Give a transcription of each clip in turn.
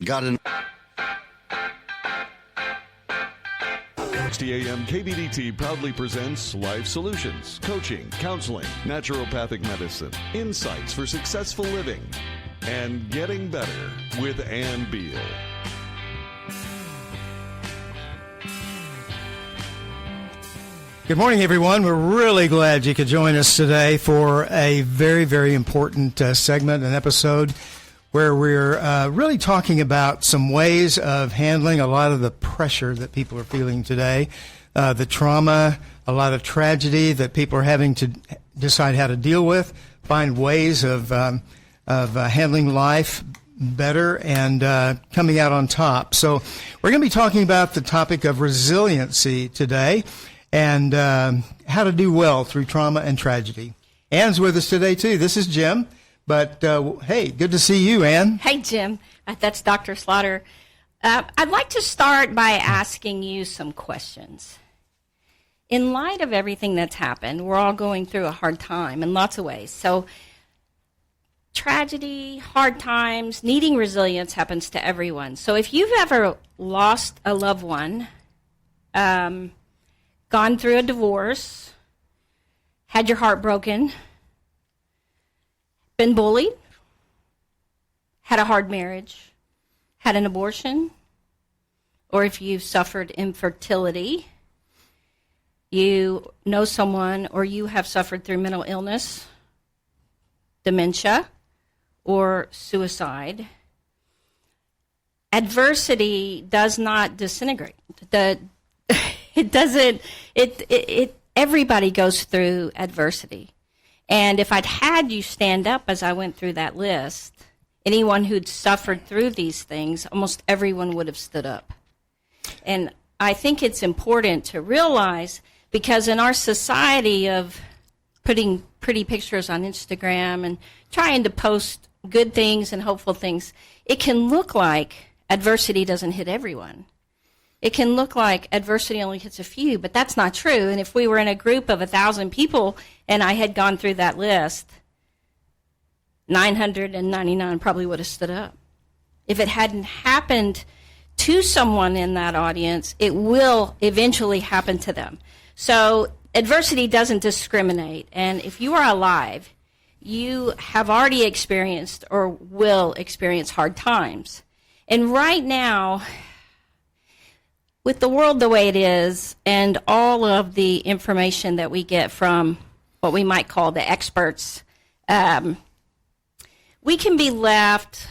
Got an 60 AM KBDT proudly presents Life Solutions, coaching, counseling, naturopathic medicine, insights for successful living, and getting better with Beal. Good morning, everyone. We're really glad you could join us today for a very, very important segment, an episode where we're really talking about some ways of handling a lot of the pressure that people are feeling today, the trauma, a lot of tragedy that people are having to decide how to deal with, find ways of handling life better and coming out on top. So we're going to be talking about the topic of resiliency today and how to do well through trauma and tragedy. Ann's with us today, too. This is Jim. But, hey, good to see you, Ann. Hey, Jim. That's Dr. Slaughter. I'd like to start by asking you some questions. In light of everything that's happened, we're all going through a hard time in lots of ways. So tragedy, hard times, needing resilience happens to everyone. So if you've ever lost a loved one, gone through a divorce, had your heart broken, been bullied, had a hard marriage, had an abortion, or if you've suffered infertility, you know someone or you have suffered through mental illness, dementia, or suicide, adversity does not disintegrate. It doesn't. Everybody goes through adversity. And if I'd had you stand up as I went through that list, anyone who'd suffered through these things, almost everyone would have stood up. And I think it's important to realize, because in our society of putting pretty pictures on Instagram and trying to post good things and hopeful things, it can look like adversity doesn't hit everyone. It can look like adversity only hits a few, but that's not true. And if we were in a group of 1,000 people and I had gone through that list, 999 probably would have stood up. If it hadn't happened to someone in that audience, it will eventually happen to them. So adversity doesn't discriminate. And if you are alive, you have already experienced or will experience hard times. And right now, with the world the way it is and all of the information that we get from what we might call the experts, we can be left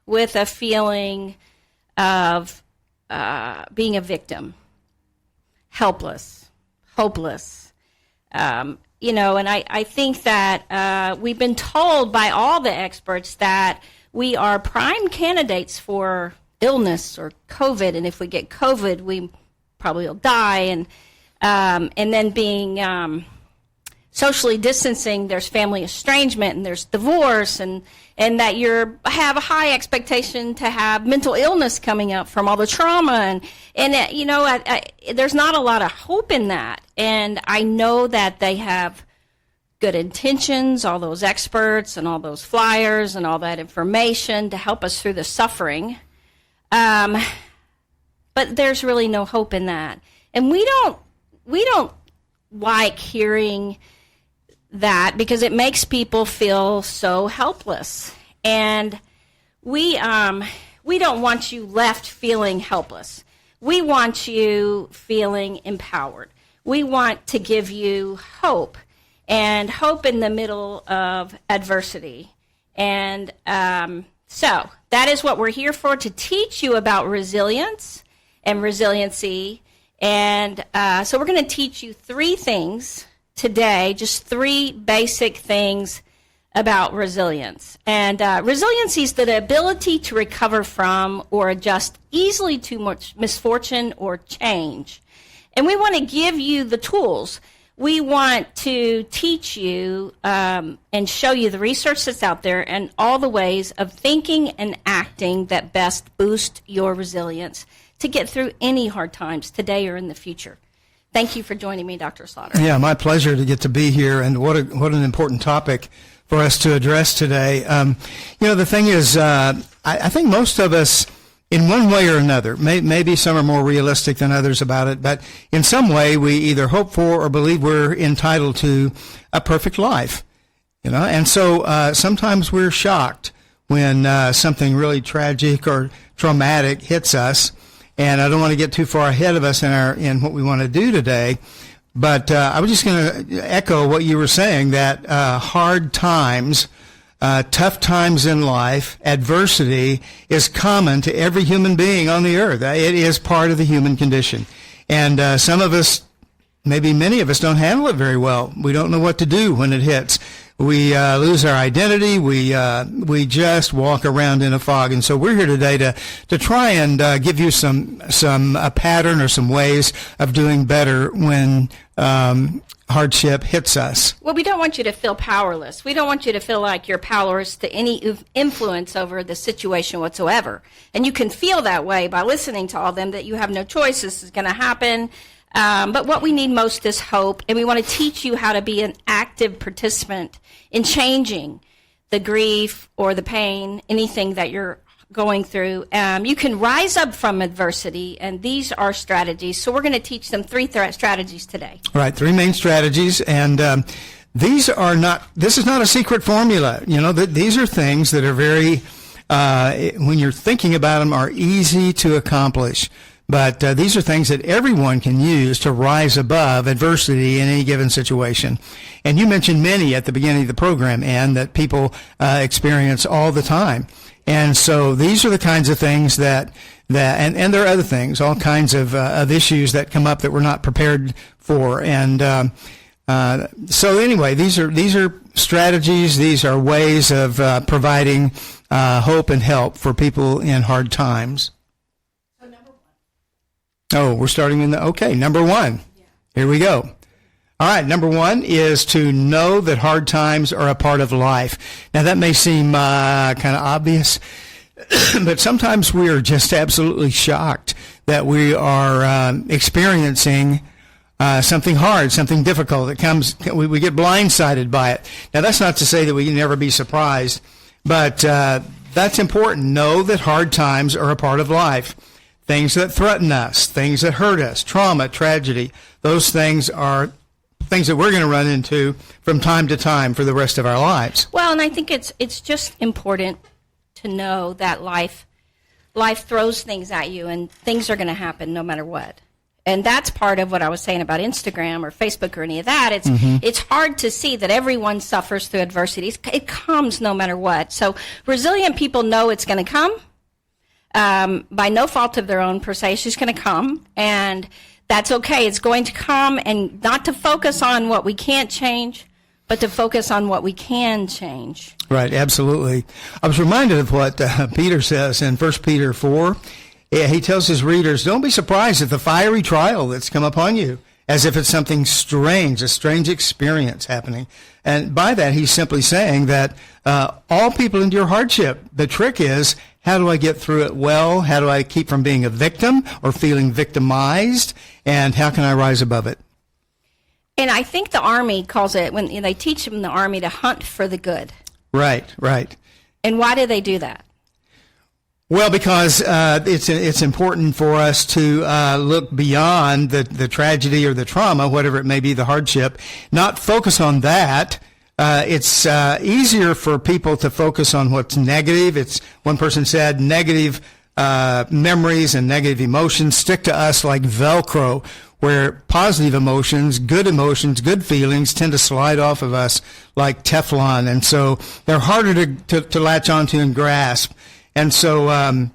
with a feeling of being a victim, helpless, hopeless. And I think that we've been told by all the experts that we are prime candidates for illness or COVID, and if we get COVID, we probably will die. And then being socially distancing, there's family estrangement and there's divorce, and that you have a high expectation to have mental illness coming up from all the trauma, and there's not a lot of hope in that. And I know that they have good intentions, all those experts and all those flyers and all that information to help us through the suffering. But there's really no hope in that. And we don't like hearing that because it makes people feel so helpless. And we don't want you left feeling helpless. We want you feeling empowered. We want to give you hope, and hope in the middle of adversity. And so that is what we're here for, to teach you about resilience and resiliency. And so we're going to teach you 3 things today, just 3 basic things about resilience. And resiliency is the ability to recover from or adjust easily to much misfortune or change. And we want to give you the tools. We want to teach you and show you the research that's out there and all the ways of thinking and acting that best boost your resilience to get through any hard times today or in the future. Thank you for joining me, Dr. Slaughter. Yeah, my pleasure to get to be here, and what an important topic for us to address today. The thing is, I think most of us in one way or another. Maybe some are more realistic than others about it, but in some way we either hope for or believe we're entitled to a perfect life. And so sometimes we're shocked when something really tragic or traumatic hits us. And I don't want to get too far ahead of us in what we want to do today, but I was just going to echo what you were saying, that hard times, tough times in life, adversity is common to every human being on the earth. It is part of the human condition. And some of us, maybe many of us, don't handle it very well. We don't know what to do when it hits. We lose our identity. We just walk around in a fog. And so we're here today to try and give you some pattern or some ways of doing better when hardship hits us. Well, we don't want you to feel powerless. We don't want you to feel like you're powerless to any influence over the situation whatsoever. And you can feel that way by listening to all them, that you have no choice. This is going to happen. But what we need most is hope, and we want to teach you how to be an active participant in changing the grief or the pain, anything that you're going through. You can rise up from adversity, and these are strategies. So we're going to teach them three strategies today. Right, three main strategies, and this is not a secret formula. These are things that are very, when you're thinking about them, are easy to accomplish. But these are things that everyone can use to rise above adversity in any given situation. And you mentioned many at the beginning of the program, Ann, that people experience all the time. And so these are the kinds of things and there are other things, all kinds of issues that come up that we're not prepared for. And so anyway, these are strategies. These are ways of providing hope and help for people in hard times. Oh, we're starting number one. Yeah. Here we go. All right, number one is to know that hard times are a part of life. Now, that may seem kind of obvious, but sometimes we are just absolutely shocked that we are experiencing something hard, something difficult. We get blindsided by it. Now, that's not to say that we can never be surprised, but that's important. Know that hard times are a part of life. Things that threaten us, things that hurt us, trauma, tragedy, those things are things that we're going to run into from time to time for the rest of our lives. Well, and I think it's just important to know that life throws things at you, and things are going to happen no matter what. And that's part of what I was saying about Instagram or Facebook or any of that. It's hard to see that everyone suffers through adversities. It comes no matter what. So resilient people know it's going to come. By no fault of their own, per se. It's just going to come, and that's okay. It's going to come, and not to focus on what we can't change, but to focus on what we can change. Right, absolutely. I was reminded of what Peter says in 1 Peter 4. He tells his readers, don't be surprised at the fiery trial that's come upon you, as if it's something strange, a strange experience happening. And by that, he's simply saying that all people endure hardship. The trick is, how do I get through it well? How do I keep from being a victim or feeling victimized? And how can I rise above it? And I think the Army calls it, when they teach them in the Army, to hunt for the good. Right. And why do they do that? Well, because it's important for us to look beyond the tragedy or the trauma, whatever it may be, the hardship, not focus on that. It's easier for people to focus on what's negative. One person said, negative memories and negative emotions stick to us like Velcro, where positive emotions, good feelings tend to slide off of us like Teflon. And so they're harder to latch onto and grasp. And so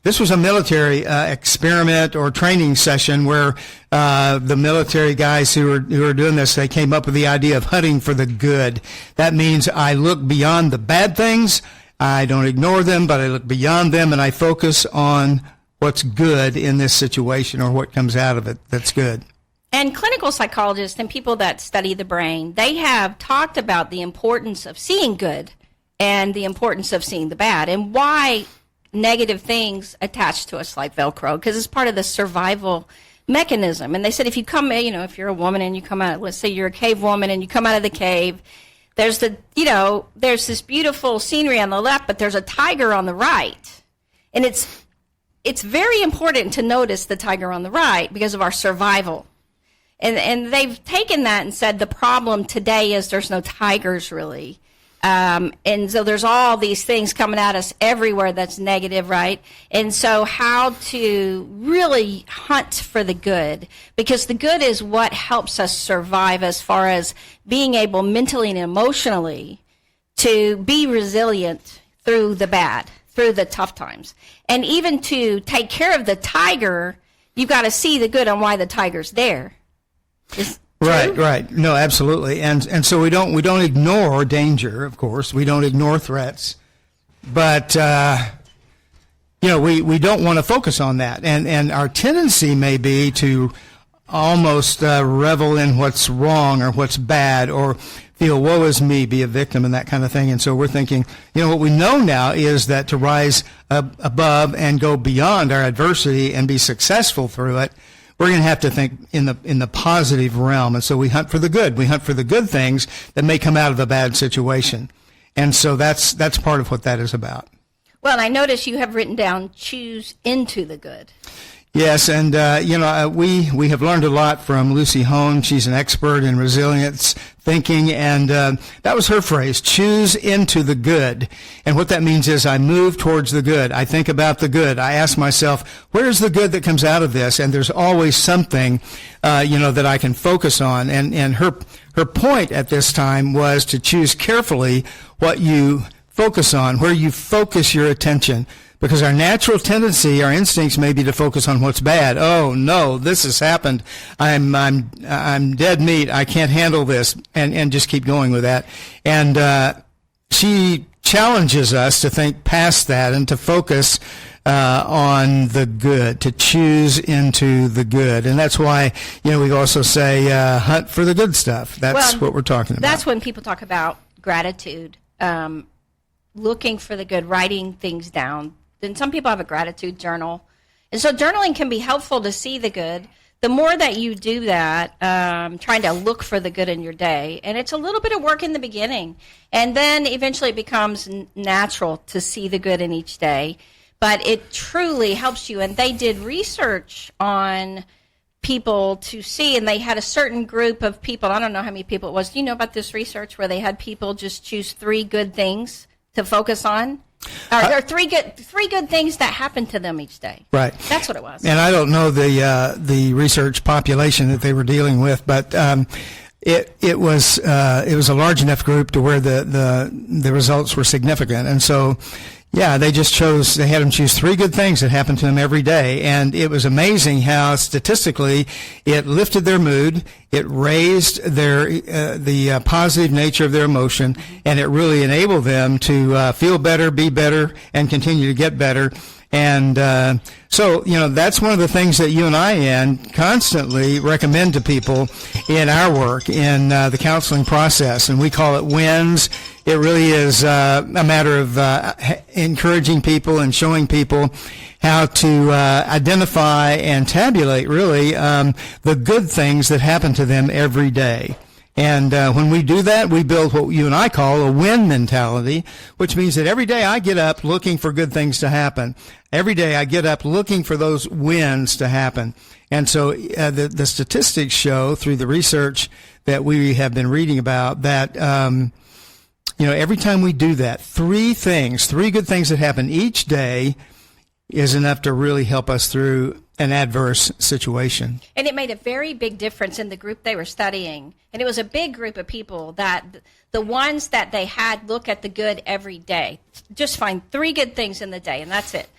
this was a military experiment or training session where the military guys who were doing this, they came up with the idea of hunting for the good. That means I look beyond the bad things. I don't ignore them, but I look beyond them, and I focus on what's good in this situation or what comes out of it that's good. And clinical psychologists and people that study the brain, they have talked about the importance of seeing good and the importance of seeing the bad, and why negative things attach to us like Velcro, because it's part of the survival mechanism. And they said if you're a woman and you come out, let's say you're a cave woman and you come out of the cave, there's this beautiful scenery on the left, but there's a tiger on the right. And it's it's very important to notice the tiger on the right because of our survival. And they've taken that and said the problem today is there's no tigers really. And so there's all these things coming at us everywhere that's negative, right? And so how to really hunt for the good, because the good is what helps us survive as far as being able mentally and emotionally to be resilient through the bad, through the tough times. And even to take care of the tiger, you've got to see the good on why the tiger's there. Right. No, absolutely. And so we don't ignore danger, of course. We don't ignore threats. But we don't want to focus on that. And our tendency may be to almost revel in what's wrong or what's bad, or feel woe is me, be a victim, and that kind of thing. And so we're thinking, what we know now is that to rise above and go beyond our adversity and be successful through it, we're going to have to think in the positive realm. And so we hunt for the good. We hunt for the good things that may come out of a bad situation. And so that's part of what that is about. Well, and I notice you have written down choose into the good. Yes, and we have learned a lot from Lucy Hone. She's an expert in resilience thinking, and that was her phrase, choose into the good. And what that means is I move towards the good. I think about the good. I ask myself, where's the good that comes out of this? And there's always something, that I can focus on. And her point at this time was to choose carefully what you focus on, where you focus your attention. Because our natural tendency, our instincts may be to focus on what's bad. Oh no, this has happened. I'm dead meat. I can't handle this, and just keep going with that. And she challenges us to think past that and to focus on the good, to choose into the good. And that's why we also say hunt for the good stuff. That's what we're talking about. That's when people talk about gratitude, looking for the good, writing things down. Then some people have a gratitude journal. And so journaling can be helpful to see the good. The more that you do that, trying to look for the good in your day, and it's a little bit of work in the beginning, and then eventually it becomes natural to see the good in each day. But it truly helps you. And they did research on people to see, and they had a certain group of people. I don't know how many people it was. Do you know about this research where they had people just choose 3 good things to focus on? There are three good things that happen to them each day. Right. That's what it was. And I don't know the research population that they were dealing with, but it was a large enough group to where the results were significant. And so, they had them choose 3 good things that happened to them every day. And it was amazing how statistically it lifted their mood, it raised the positive nature of their emotion, and it really enabled them to feel better, be better, and continue to get better. And so that's one of the things that you and I, constantly recommend to people in our work, in the counseling process. And we call it WINS. It really is a matter of encouraging people and showing people how to identify and tabulate, really, the good things that happen to them every day. And when we do that, we build what you and I call a win mentality, which means that every day I get up looking for good things to happen. Every day I get up looking for those wins to happen. And so the statistics show through the research that we have been reading about that, every time we do that, 3 good things that happen each day is enough to really help us through an adverse situation. And it made a very big difference in the group they were studying. And it was a big group of people that the ones that they had look at the good every day, just find 3 good things in the day, and that's it.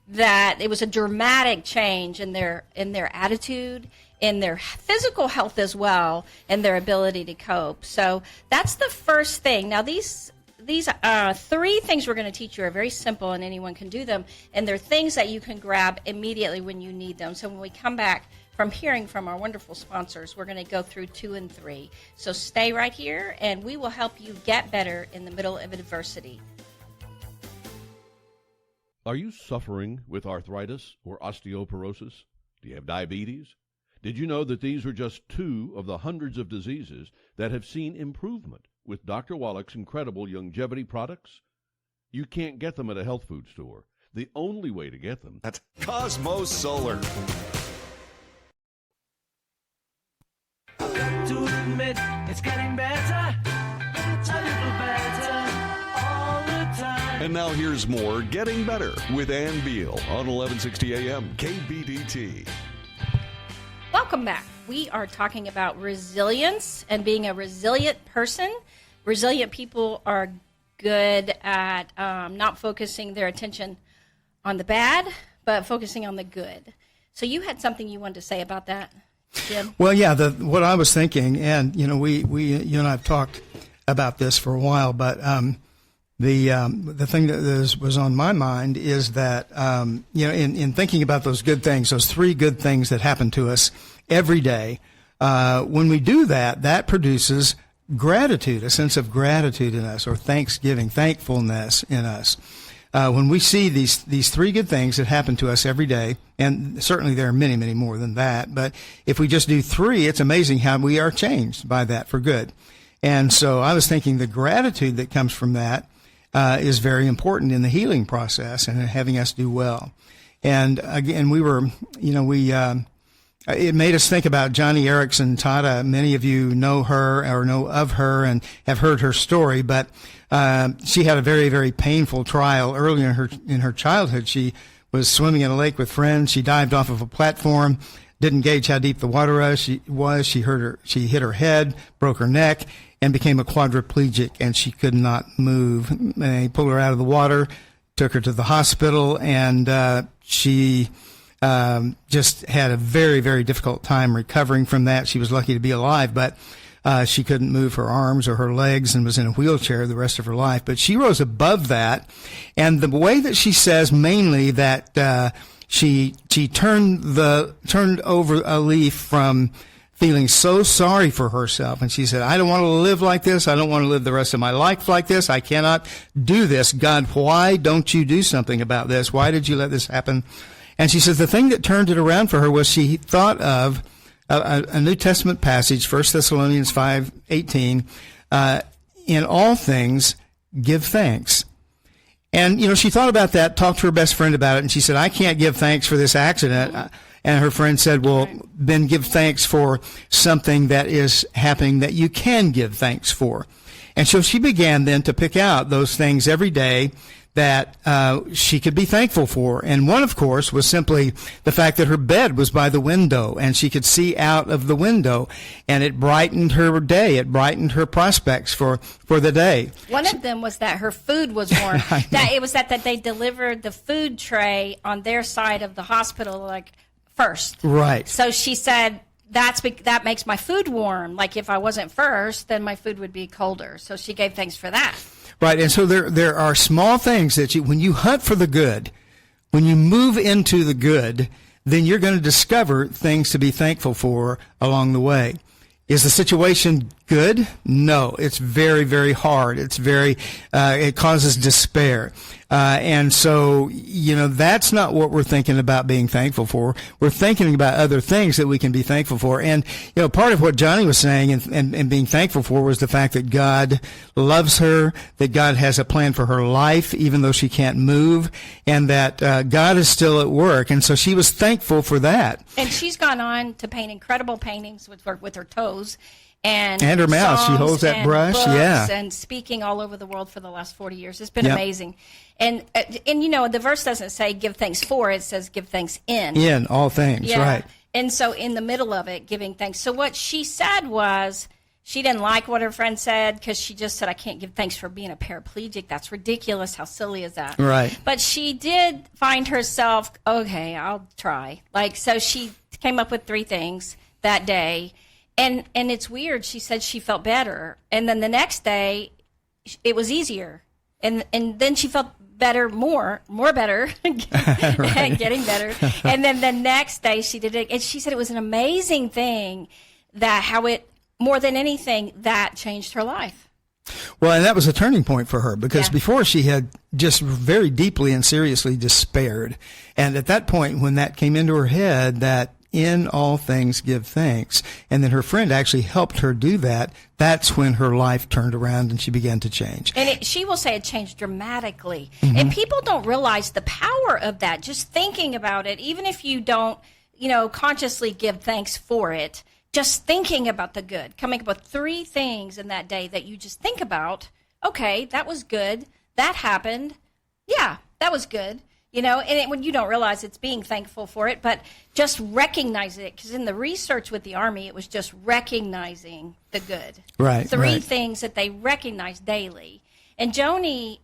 That it was a dramatic change in their attitude, in their physical health as well, and their ability to cope. So that's the first thing. Now these 3 things we're going to teach you are very simple, and anyone can do them, and they're things that you can grab immediately when you need them. So when we come back from hearing from our wonderful sponsors, we're going to go through 2 and 3. So stay right here, and we will help you get better in the middle of adversity. Are you suffering with arthritis or osteoporosis? Do you have diabetes? Did you know that these are just 2 of the hundreds of diseases that have seen improvement with Dr. Wallach's incredible longevity products? You can't get them at a health food store. the only way to get them. That's Cosmos Solar. To admit it's getting better, a little better all the time. And now here's more Getting Better with Ann Beal on 1160 AM KBDT. Welcome back. We are talking about resilience and being a resilient person. Resilient people are good at not focusing their attention on the bad, but focusing on the good. So you had something you wanted to say about that, Jim? Well, yeah, what I was thinking, and you and I have talked about this for a while, but the thing that was on my mind is that in thinking about those good things, those three good things that happen to us every day, when we do that, that produces gratitude, a sense of gratitude in us, or thanksgiving, thankfulness in us. When we see these three good things that happen to us every day, and certainly there are many, many more than that, but if we just do three, it's amazing how we are changed by that for good. And so I was thinking the gratitude that comes from that is very important in the healing process and having us do well. And again, it made us think about Joni Eareckson Tada. Many of you know her or know of her and have heard her story, but she had a very, very painful trial early in her childhood. She was swimming in a lake with friends. She dived off of a platform, didn't gauge how deep the water was. She hit her head, broke her neck, and became a quadriplegic, and she could not move. And they pulled her out of the water, took her to the hospital, and she just had a very, very difficult time recovering from that. She was lucky to be alive, but she couldn't move her arms or her legs and was in a wheelchair the rest of her life. But she rose above that, and the way that she says mainly that she turned over a leaf from feeling so sorry for herself, and she said, I don't want to live like this. I don't want to live the rest of my life like this. I cannot do this. God, why don't you do something about this? Why did you let this happen? And she says the thing that turned it around for her was she thought of a New Testament passage, 1 Thessalonians 5:18, in all things give thanks. And, she thought about that, talked to her best friend about it, and she said, I can't give thanks for this accident. And her friend said, well, then give thanks for something that is happening that you can give thanks for. And so she began then to pick out those things every day that she could be thankful for. And one, of course, was simply the fact that her bed was by the window and she could see out of the window, and it brightened her day. It brightened her prospects for the day. One of them was that her food was warm. that they delivered the food tray on their side of the hospital, first. Right. So she said, that makes my food warm. Like if I wasn't first, then my food would be colder. So she gave thanks for that. Right, and so there are small things that when you hunt for the good, when you move into the good, then you're going to discover things to be thankful for along the way. Is the situation good? No, it's very, very hard. It's it causes despair. And so, that's not what we're thinking about being thankful for. We're thinking about other things that we can be thankful for. And, part of what Johnny was saying and being thankful for was the fact that God loves her, that God has a plan for her life, even though she can't move, and that God is still at work. And so she was thankful for that. And she's gone on to paint incredible paintings with her toes. And her mouth. She holds that brush, yeah. And speaking all over the world for the last 40 years. It's been amazing. And the verse doesn't say give thanks for, it says give thanks in. In all things, right. And so in the middle of it, giving thanks. So what she said was she didn't like what her friend said because she just said, I can't give thanks for being a paraplegic. That's ridiculous. How silly is that? Right. But she did find herself, okay, I'll try. So she came up with 3 things that day. And it's weird. She said she felt better. And then the next day, it was easier. And then she felt better, more better, getting better. And then the next day she did it. And she said it was an amazing thing that how it, more than anything, that changed her life. Well, and that was a turning point for her because before she had just very deeply and seriously despaired. And at that point, when that came into her head that, in all things give thanks. And then her friend actually helped her do that. That's when her life turned around and she began to change. And she will say it changed dramatically. And people don't realize the power of that. Just thinking about it, even if you don't, consciously give thanks for it, just thinking about the good, coming up with 3 things in that day that you just think about. Okay, that was good. That happened. Yeah, that was good. When you don't realize it's being thankful for it, but just recognize it. Because in the research with the Army, it was just recognizing the good. Right. 3 things that they recognize daily. And Joni,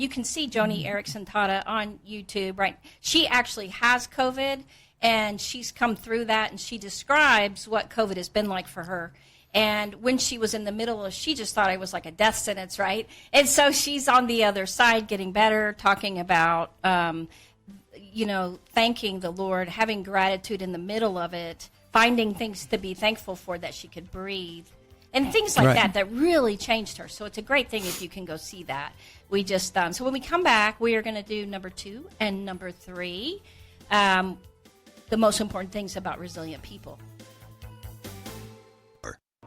you can see Joni Erickson Tata on YouTube, right? She actually has COVID, and she's come through that, and she describes what COVID has been like for her. And when she was in the middle of, she just thought it was like a death sentence, right? And so she's on the other side, getting better, talking about, thanking the Lord, having gratitude in the middle of it, finding things to be thankful for, that she could breathe, and things like that really changed her. So it's a great thing if you can go see that. We just, so when we come back, we are going to do number 2 and number 3, the most important things about resilient people.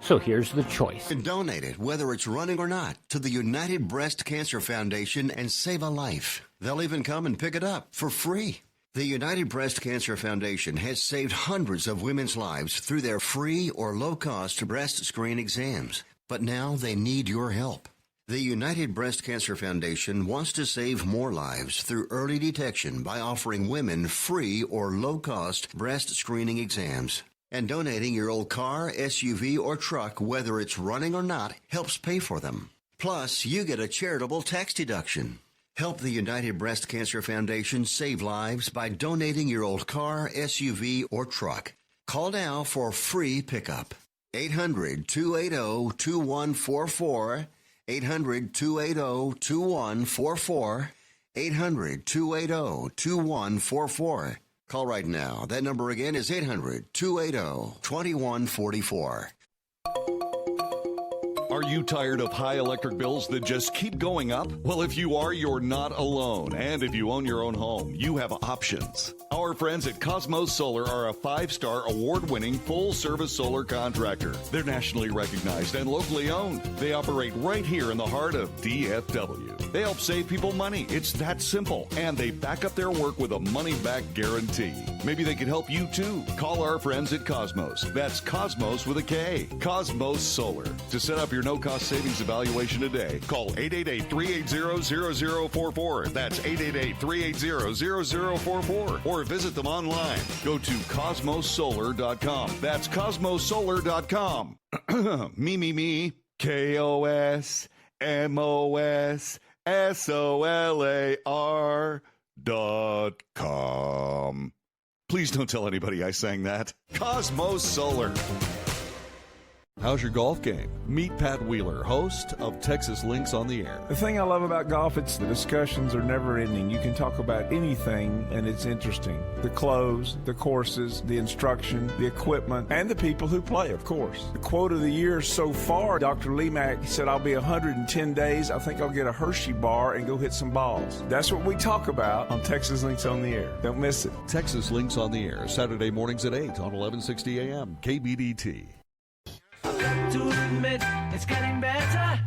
So here's the choice. Donate it, whether it's running or not, to the United Breast Cancer Foundation and save a life. They'll even come and pick it up for free. The United Breast Cancer Foundation has saved hundreds of women's lives through their free or low-cost breast screen exams. But now they need your help. The United Breast Cancer Foundation wants to save more lives through early detection by offering women free or low-cost breast screening exams. And donating your old car, SUV, or truck, whether it's running or not, helps pay for them. Plus, you get a charitable tax deduction. Help the United Breast Cancer Foundation save lives by donating your old car, SUV, or truck. Call now for free pickup. 800-280-2144. 800-280-2144. 800-280-2144. Call right now. That number again is 800-280-2144. Are you tired of high electric bills that just keep going up? Well, if you are, you're not alone. And if you own your own home, you have options. Our friends at Cosmos Solar are a 5-star award-winning full-service solar contractor. They're nationally recognized and locally owned. They operate right here in the heart of DFW. They help save people money. It's that simple. And they back up their work with a money-back guarantee. Maybe they can help you too. Call our friends at Cosmos. That's Cosmos with a K. Cosmos Solar. To set up your no-cost savings evaluation today, call 888-380-0044. That's 888-380-0044. Or visit them online. Go to cosmosolar.com. That's cosmosolar.com. Me. KOSMOSSOLAR.com. Please don't tell anybody I sang that. Cosmos Solar. How's your golf game? Meet Pat Wheeler, host of Texas Links on the Air. The thing I love about golf, it's the discussions are never ending. You can talk about anything and it's interesting. The clothes, the courses, the instruction, the equipment, and the people who play, of course. The quote of the year so far, Dr. Lemack said, I'll be 110 days. I think I'll get a Hershey bar and go hit some balls. That's what we talk about on Texas Links on the Air. Don't miss it. Texas Links on the Air, Saturday mornings at 8 on 1160 AM, KBDT. I've got to admit, it's getting better, a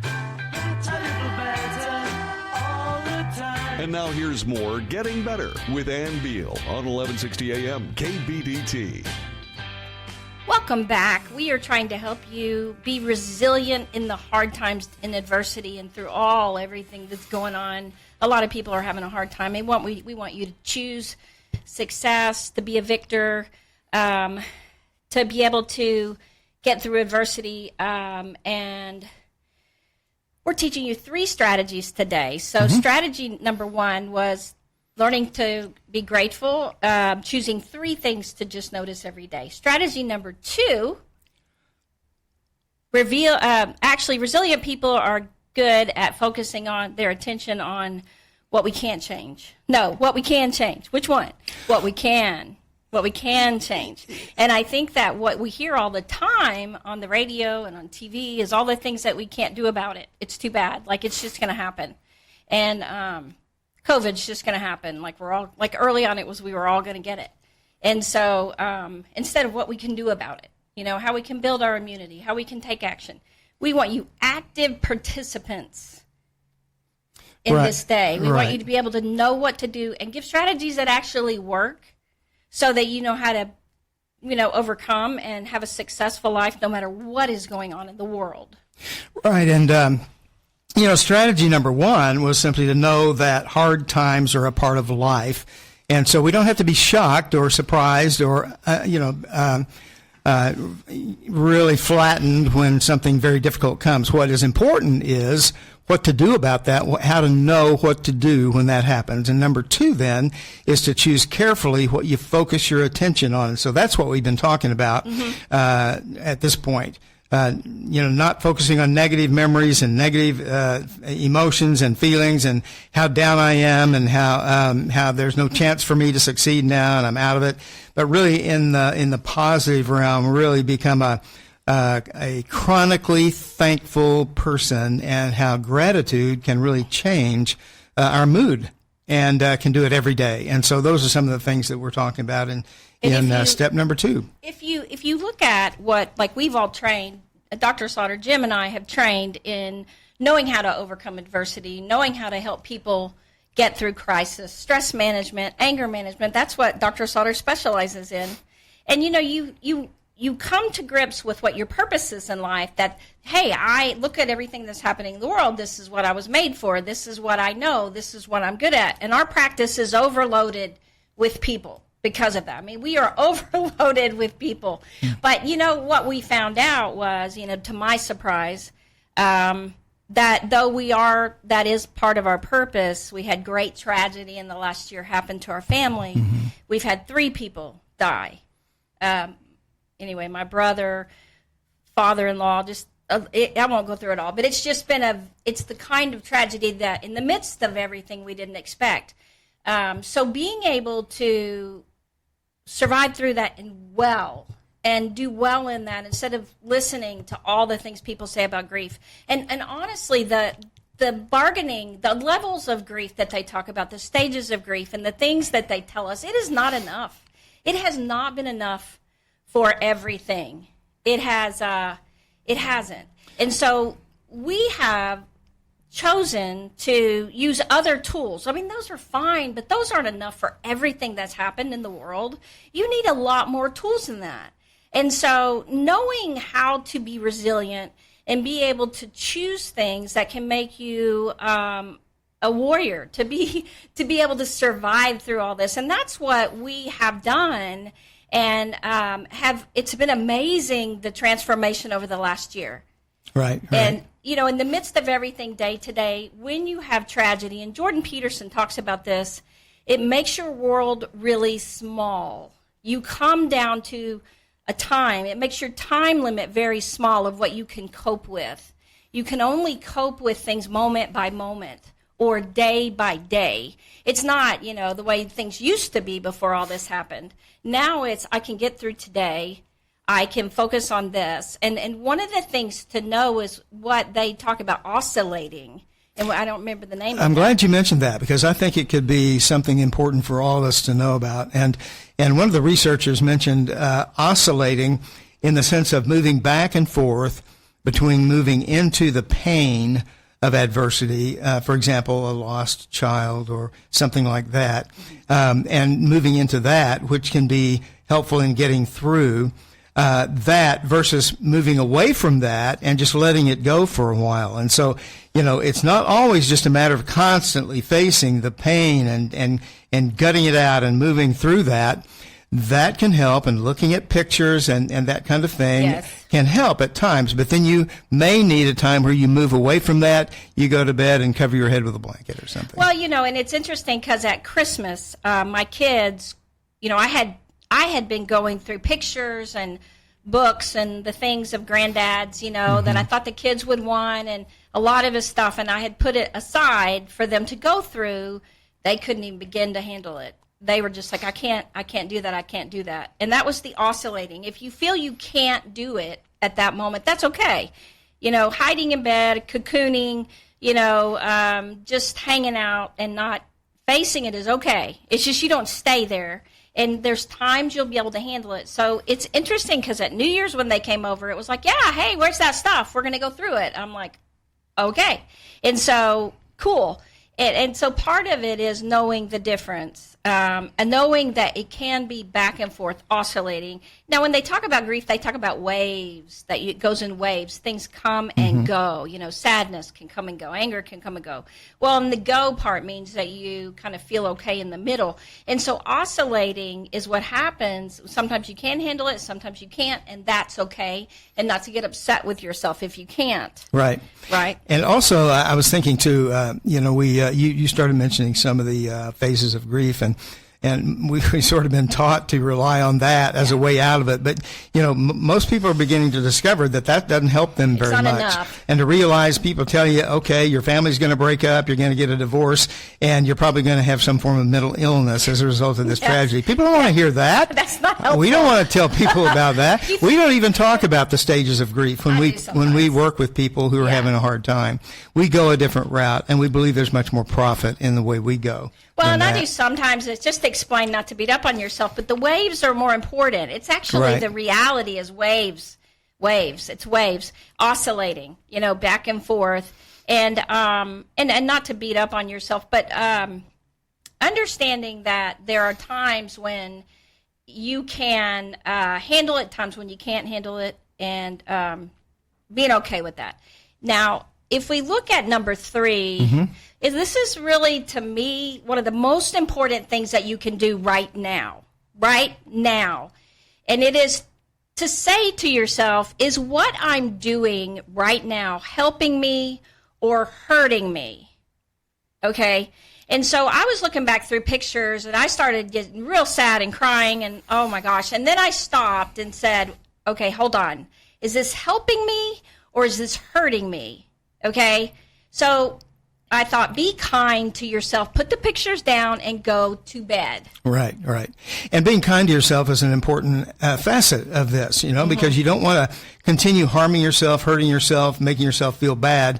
little better all the time. And now here's more Getting Better with Ann Beal on 1160 AM, KBDT. Welcome back. We are trying to help you be resilient in the hard times, in adversity, and through everything that's going on. A lot of people are having a hard time. We want you to choose success, to be a victor, to be able to get through adversity, and we're teaching you 3 strategies today. So strategy number 1 was learning to be grateful, choosing 3 things to just notice every day. Strategy number 2, resilient people are good at focusing on their attention on what we can't change. No, what we can change. Which one? What we can change. And I think that what we hear all the time on the radio and on TV is all the things that we can't do about it. It's too bad. Like, it's just going to happen. And COVID's just going to happen. Like, early on we were all going to get it. And so instead of what we can do about it, how we can build our immunity, how we can take action, we want you active participants in this day. We want you to be able to know what to do and give strategies that actually work so that you know how to, overcome and have a successful life no matter what is going on in the world. Right. And, strategy number one was simply to know that hard times are a part of life. And so we don't have to be shocked or surprised or, really flattened when something very difficult comes. What is important is what to do about that, how to know what to do when that happens. And number two, then, is to choose carefully what you focus your attention on. And so that's what we've been talking about at this point. Not focusing on negative memories and negative emotions and feelings and how down I am and how there's no chance for me to succeed now and I'm out of it. But really in the positive realm, really become a chronically thankful person, and how gratitude can really change our mood and can do it every day. And so those are some of the things that we're talking about in step number two. If you look at what, like, we've all trained, Dr. Slaughter, Jim and I have trained in knowing how to overcome adversity, knowing how to help people get through crisis, stress management, anger management. That's what Dr. Slaughter specializes in. And you come to grips with what your purpose is in life, that, hey, I look at everything that's happening in the world. This is what I was made for. This is what I know. This is what I'm good at. And our practice is overloaded with people because of that. I mean, we are overloaded with people. But, what we found out was, to my surprise, that though that is part of our purpose, we had great tragedy in the last year happen to our family. Mm-hmm. We've had 3 people die. Anyway, my brother, father-in-law, I won't go through it all, but it's just been it's the kind of tragedy that in the midst of everything we didn't expect. So being able to survive through that and do well in that, instead of listening to all the things people say about grief. And honestly, the bargaining, the levels of grief that they talk about, the stages of grief and the things that they tell us, it is not enough. It has not been enough for everything. It hasn't. And so we have chosen to use other tools. I mean, those are fine, but those aren't enough for everything that's happened in the world. You need a lot more tools than that. And so knowing how to be resilient and be able to choose things that can make you a warrior, to be able to survive through all this. And that's what we have done. And it's been amazing, the transformation over the last year. Right. And, in the midst of everything day to day, when you have tragedy, and Jordan Peterson talks about this, it makes your world really small. You come down to a time. It makes your time limit very small of what you can cope with. You can only cope with things moment by moment or day by day. It's not, the way things used to be before all this happened. Now it's, I can get through today. I can focus on this. And one of the things to know is what they talk about, oscillating. And I don't remember the name of it. I'm glad you mentioned that, because I think it could be something important for all of us to know about. And one of the researchers mentioned oscillating in the sense of moving back and forth between moving into the pain of adversity, for example, a lost child or something like that, and moving into that, which can be helpful in getting through that, versus moving away from that and just letting it go for a while. And so, it's not always just a matter of constantly facing the pain and gutting it out and moving through that. That can help, and looking at pictures and that kind of thing can help at times. But then you may need a time where you move away from that, you go to bed and cover your head with a blanket or something. Well, and it's interesting because at Christmas, my kids, I had been going through pictures and books and the things of granddads, that I thought the kids would want, and a lot of his stuff, and I had put it aside for them to go through. They couldn't even begin to handle it. They were just like, I can't do that, I can't do that. And that was the oscillating. If you feel you can't do it at that moment, that's okay. Hiding in bed, cocooning, just hanging out and not facing it is okay. It's just you don't stay there. And there's times you'll be able to handle it. So it's interesting because at New Year's when they came over, it was like, yeah, hey, where's that stuff? We're going to go through it. I'm like, okay. And so, cool. And so part of it is knowing the difference, and knowing that it can be back and forth, oscillating. Now, when they talk about grief, they talk about waves, that it goes in waves. Things come and go. You know, sadness can come and go. Anger can come and go. Well, and the go part means that you kind of feel okay in the middle. And so oscillating is what happens. Sometimes you can handle it, sometimes you can't, and that's okay. And not to get upset with yourself if you can't. Right. Right. And also, I was thinking too, you started mentioning some of the phases of grief, and we've sort of been taught to rely on that as a way out of it. But, most people are beginning to discover that doesn't help them very much. Enough. And to realize people tell you, okay, your family's going to break up, you're going to get a divorce, and you're probably going to have some form of mental illness as a result of this tragedy. People don't want to hear that. That's not helpful. We don't want to tell people about that. We don't even talk about the stages of grief when we work with people who are having a hard time. We go a different route, and we believe there's much more profit in the way we go. Well, and I do sometimes. It's just to explain, not to beat up on yourself, but the waves are more important. It's actually the reality is waves. It's waves oscillating, back and forth, and not to beat up on yourself, but understanding that there are times when you can handle it, times when you can't handle it, and being okay with that. Now, if we look at number 3, this is really, to me, one of the most important things that you can do right now. And it is to say to yourself, is what I'm doing right now helping me or hurting me? Okay? And so I was looking back through pictures, and I started getting real sad and crying, and oh my gosh. And then I stopped and said, okay, hold on. Is this helping me or is this hurting me? Okay? So I thought, be kind to yourself. Put the pictures down and go to bed. Right. And being kind to yourself is an important facet of this, because you don't want to continue harming yourself, hurting yourself, making yourself feel bad.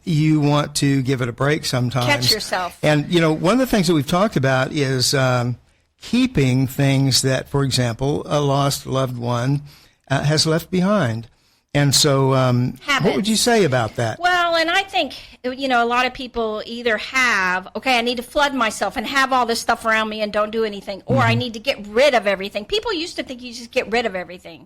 You want to give it a break sometimes. Catch yourself. And, one of the things that we've talked about is keeping things that, for example, a lost loved one has left behind. And so what would you say about that? Well, and I think, a lot of people either have, okay, I need to flood myself and have all this stuff around me and don't do anything, or I need to get rid of everything. People used to think you just get rid of everything.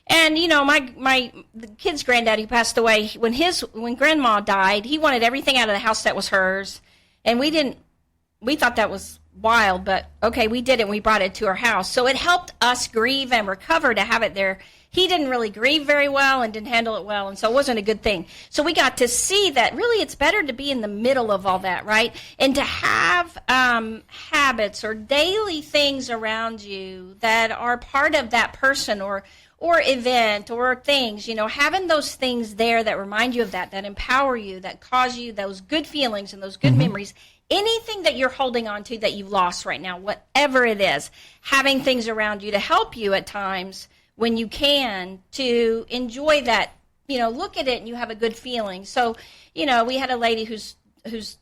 And, the kid's granddad who passed away, when grandma died, he wanted everything out of the house that was hers. And we thought that was wild, but okay, we did it and we brought it to our house. So it helped us grieve and recover to have it there. He didn't really grieve very well and didn't handle it well, and so it wasn't a good thing. So we got to see that really it's better to be in the middle of all that, right? And to have habits or daily things around you that are part of that person or event or things, having those things there that remind you of that empower you, that cause you those good feelings and those good memories. Anything that you're holding on to that you've lost right now, whatever it is, having things around you to help you at times when you can to enjoy that, look at it and you have a good feeling. So, we had a lady whose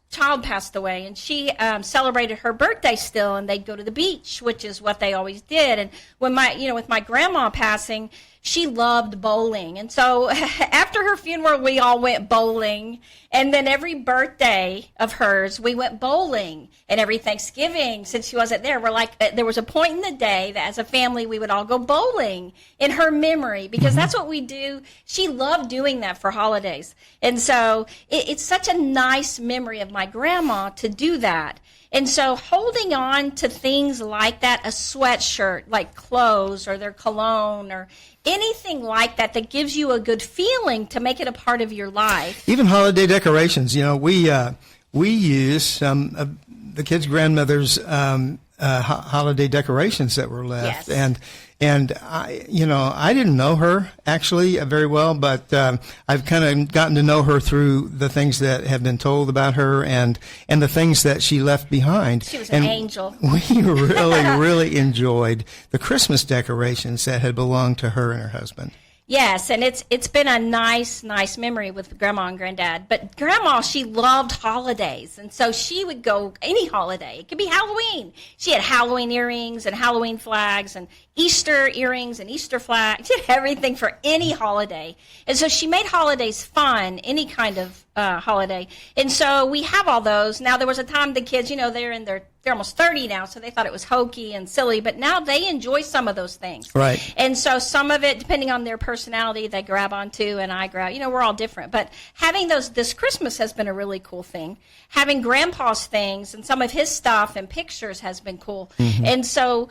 child passed away, and she celebrated her birthday still, and they'd go to the beach, which is what they always did. And when with my grandma passing, she loved bowling. And so after her funeral, we all went bowling. And then every birthday of hers, we went bowling. And every Thanksgiving, since she wasn't there, there was a point in the day that as a family, we would all go bowling in her memory, because that's what we do. She loved doing that for holidays. And so it's such a nice memory of my grandma to do that. And so holding on to things like that, a sweatshirt, like clothes or their cologne or anything like that gives you a good feeling to make it a part of your life. Even holiday decorations. We use some of the kids' grandmother's holiday decorations that were left. Yes. And I didn't know her actually very well, but I've kind of gotten to know her through the things that have been told about her and the things that she left behind. She was an angel. We really, really enjoyed the Christmas decorations that had belonged to her and her husband. Yes, and it's been a nice memory with Grandma and Granddad. But Grandma, she loved holidays, and so she would go any holiday. It could be Halloween. She had Halloween earrings and Halloween flags and Easter earrings and Easter flags. She had everything for any holiday. And so she made holidays fun, any kind of holiday. And so we have all those. Now, there was a time the kids, they're almost 30 now, so they thought it was hokey and silly, but now they enjoy some of those things. Right. And so some of it, depending on their personality, they grab onto, and I grab, we're all different. But having those this Christmas has been a really cool thing. Having Grandpa's things and some of his stuff and pictures has been cool. Mm-hmm. And so,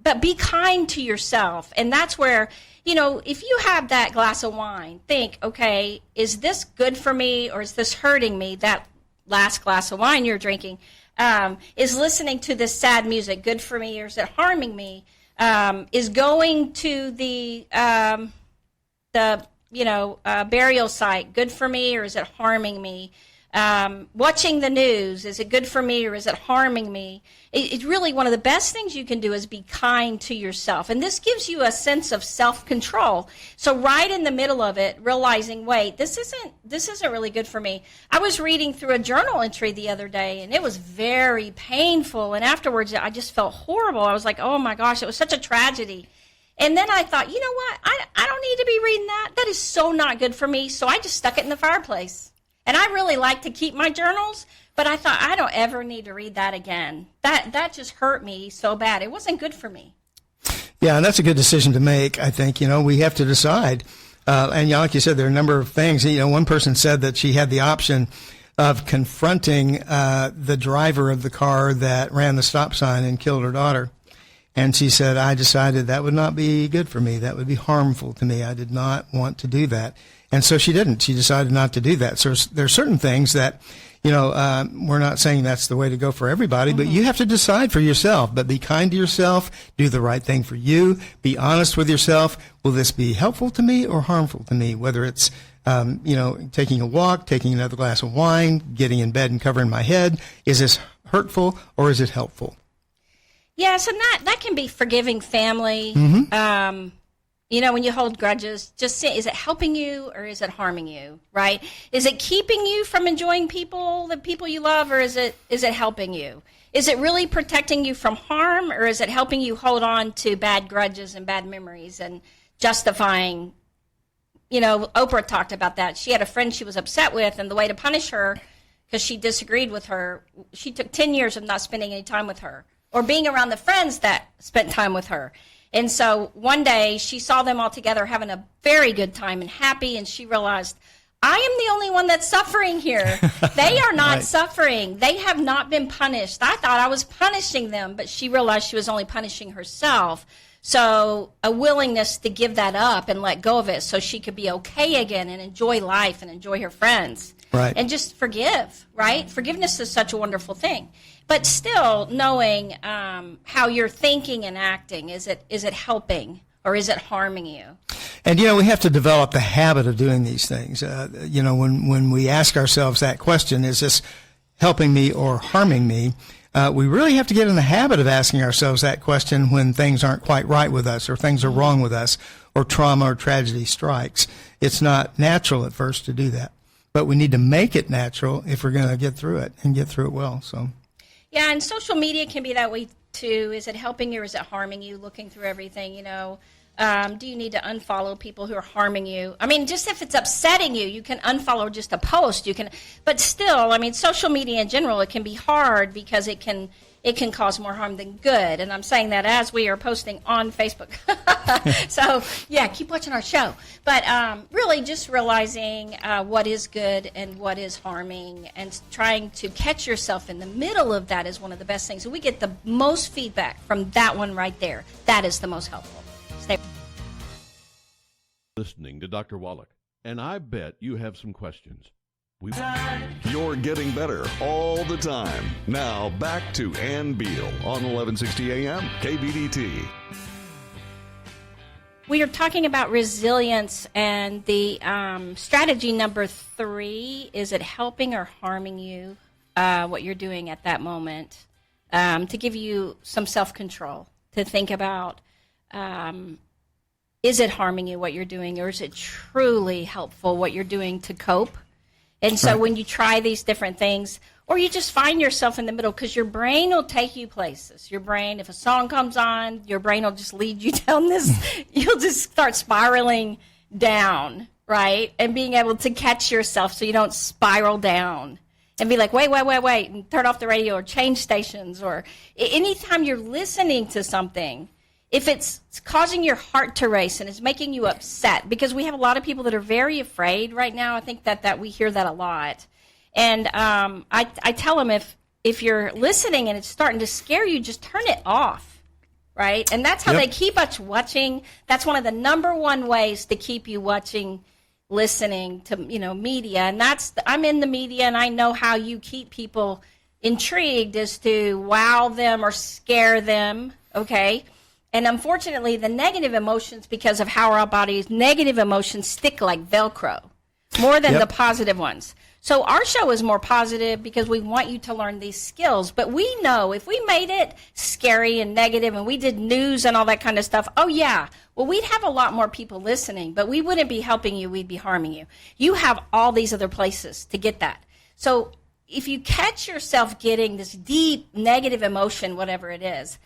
but be kind to yourself. And that's where, if you have that glass of wine, think, okay, is this good for me or is this hurting me? That last glass of wine you're drinking, is listening to this sad music good for me or is it harming me? Is going to the burial site good for me or is it harming me? Watching the news, is it good for me or is it harming me? It's really one of the best things you can do is be kind to yourself. And this gives you a sense of self-control. So right in the middle of it, realizing, wait, this isn't really good for me. I was reading through a journal entry the other day, and it was very painful. And afterwards, I just felt horrible. I was like, oh, my gosh, it was such a tragedy. And then I thought, you know what? I don't need to be reading that. That is so not good for me. So I just stuck it in the fireplace. And I really like to keep my journals, but I thought I don't ever need to read that again. That just hurt me so bad. It wasn't good for me. Yeah, and that's a good decision to make, I think. We have to decide. And like you said, there are a number of things. One person said that she had the option of confronting the driver of the car that ran the stop sign and killed her daughter. And she said, I decided that would not be good for me. That would be harmful to me. I did not want to do that. And so she didn't. She decided not to do that. So there are certain things that, we're not saying that's the way to go for everybody, but you have to decide for yourself. But be kind to yourself. Do the right thing for you. Be honest with yourself. Will this be helpful to me or harmful to me? Whether it's, taking a walk, taking another glass of wine, getting in bed and covering my head. Is this hurtful or is it helpful? Yes, and that can be forgiving family. Mm-hmm. When you hold grudges, just say, is it helping you or is it harming you, right? Is it keeping you from enjoying the people you love, or is it helping you? Is it really protecting you from harm, or is it helping you hold on to bad grudges and bad memories and justifying? Oprah talked about that. She had a friend she was upset with, and the way to punish her, because she disagreed with her, she took 10 years of not spending any time with her or being around the friends that spent time with her. And so one day she saw them all together having a very good time and happy, and she realized, I am the only one that's suffering here. They are not Right. suffering. They have not been punished. I thought I was punishing them, but she realized she was only punishing herself. So a willingness to give that up and let go of it so she could be okay again and enjoy life and enjoy her friends. Right. And just forgive, right? Forgiveness is such a wonderful thing. But still knowing how you're thinking and acting, is it helping or is it harming you? And, we have to develop the habit of doing these things. When we ask ourselves that question, is this helping me or harming me? We really have to get in the habit of asking ourselves that question when things aren't quite right with us or things are wrong with us or trauma or tragedy strikes. It's not natural at first to do that. But we need to make it natural if we're going to get through it and get through it well. So, yeah, and social media can be that way too. Is it helping you or is it harming you? Looking through everything, do you need to unfollow people who are harming you? I mean, just if it's upsetting you, you can unfollow just a post. But still, social media in general, it can be hard because it can cause more harm than good. And I'm saying that as we are posting on Facebook. So, yeah, keep watching our show. But really just realizing what is good and what is harming and trying to catch yourself in the middle of that is one of the best things. And we get the most feedback from that one right there. That is the most helpful. Stay. Listening to Dr. Wallach, and I bet you have some questions. You're getting better all the time. Now back to Ann Beal on 1160 AM KBDT. We are talking about resilience, and the strategy number 3, is it helping or harming you, what you're doing at that moment, to give you some self-control, to think about is it harming you what you're doing, or is it truly helpful what you're doing to cope? And so when you try these different things, or you just find yourself in the middle, because your brain will take you places. Your brain, if a song comes on, your brain will just lead you down this, you'll just start spiraling down, right? And being able to catch yourself so you don't spiral down and be like, wait, and turn off the radio or change stations. Or anytime you're listening to something, if it's causing your heart to race and it's making you upset, because we have a lot of people that are very afraid right now. I think that we hear that a lot. And I tell them, if you're listening and it's starting to scare you, just turn it off, right? And that's how they keep us watching. That's one of the number one ways to keep you watching, listening to, media. And I'm in the media, and I know how you keep people intrigued, is to wow them or scare them, okay? And unfortunately, the negative emotions, because of how our bodies, negative emotions stick like Velcro more than the positive ones. So our show is more positive because we want you to learn these skills. But we know if we made it scary and negative and we did news and all that kind of stuff, we'd have a lot more people listening, but we wouldn't be helping you, we'd be harming you. You have all these other places to get that. So if you catch yourself getting this deep negative emotion, whatever it is,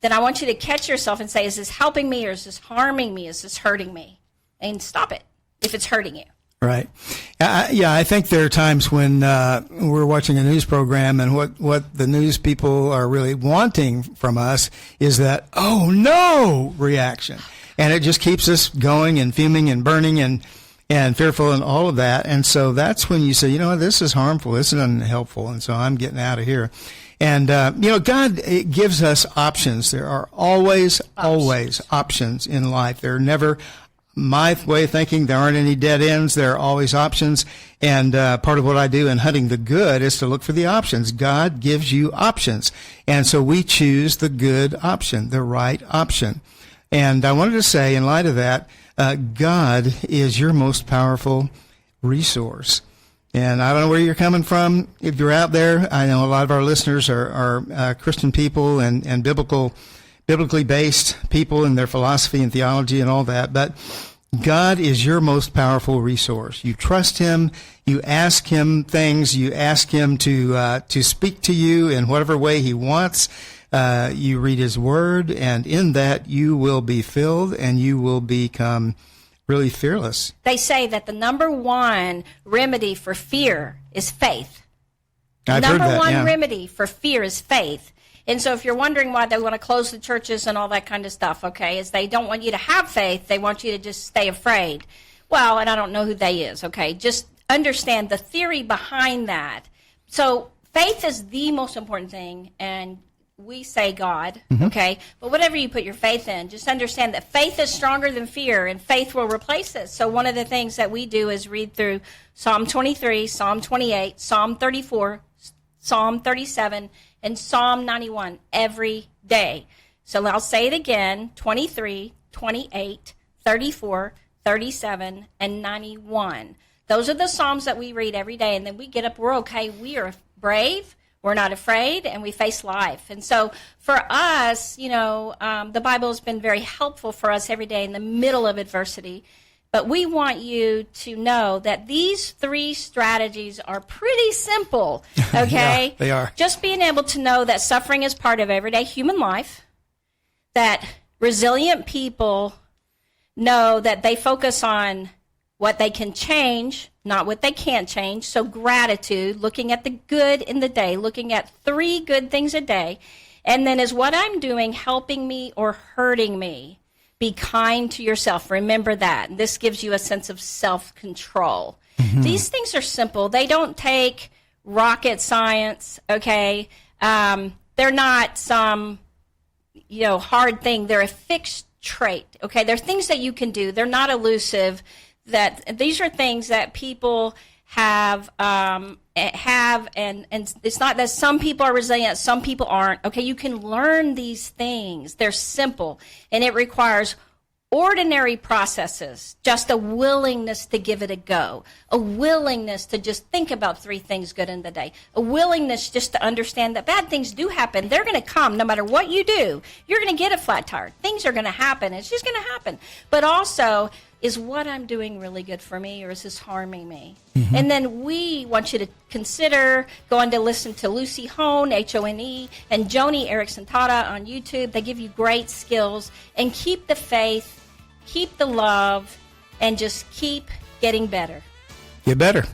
then I want you to catch yourself and say, is this helping me, or is this harming me? Is this hurting me? And stop it if it's hurting you. Right. I think there are times when we're watching a news program, and what the news people are really wanting from us is that, oh no reaction. And it just keeps us going and fuming and burning and fearful and all of that. And so that's when you say, this is harmful, this is unhelpful, and so I'm getting out of here. And, God gives us options. There are always options in life. There are never, my way of thinking, there aren't any dead ends. There are always options. And part of what I do in hunting the good is to look for the options. God gives you options. And so we choose the good option, the right option. And I wanted to say, in light of that, God is your most powerful resource. And I don't know where you're coming from. If you're out there, I know a lot of our listeners are Christian people and biblically based people in their philosophy and theology and all that. But God is your most powerful resource. You trust Him. You ask Him things. You ask Him to speak to you in whatever way He wants. You read His Word, and in that you will be filled and you will become really fearless. They say that the number one remedy for fear is faith. I've heard that, number one remedy for fear is faith. And so if you're wondering why they want to close the churches and all that kind of stuff, okay, is they don't want you to have faith. They want you to just stay afraid. Well, and I don't know who they is, okay? Just understand the theory behind that. So faith is the most important thing, and we say God, okay? But whatever you put your faith in, just understand that faith is stronger than fear, and faith will replace it. So one of the things that we do is read through Psalm 23, Psalm 28, Psalm 34, Psalm 37, and Psalm 91 every day. So I'll say it again, 23, 28, 34, 37, and 91. Those are the Psalms that we read every day, and then we get up, we're okay, we are brave, we're not afraid, and we face life. And so for us, the Bible has been very helpful for us every day in the middle of adversity. But we want you to know that these three strategies are pretty simple, okay? Yeah, they are. Just being able to know that suffering is part of everyday human life, that resilient people know that they focus on what they can change, not what they can't change. So gratitude, looking at the good in the day, looking at 3 good things a day. And then is what I'm doing helping me or hurting me? Be kind to yourself. Remember that. This gives you a sense of self-control. These things are simple. They don't take rocket science, okay? They're not some, hard thing. They're a fixed trait, okay? They're things that you can do. They're not elusive. That these are things that people have, and it's not that some people are resilient, some people aren't. Okay, you can learn these things. They're simple, and it requires ordinary processes, just a willingness to give it a go, a willingness to just think about 3 things good in the day, a willingness just to understand that bad things do happen. They're going to come no matter what you do. You're going to get a flat tire. Things are going to happen. It's just going to happen. But also, is what I'm doing really good for me, or is this harming me? Mm-hmm. And then we want you to consider going to listen to Lucy Hone, Hone, and Joni Eareckson Tada on YouTube. They give you great skills. And keep the faith, keep the love, and just keep getting better. Get better.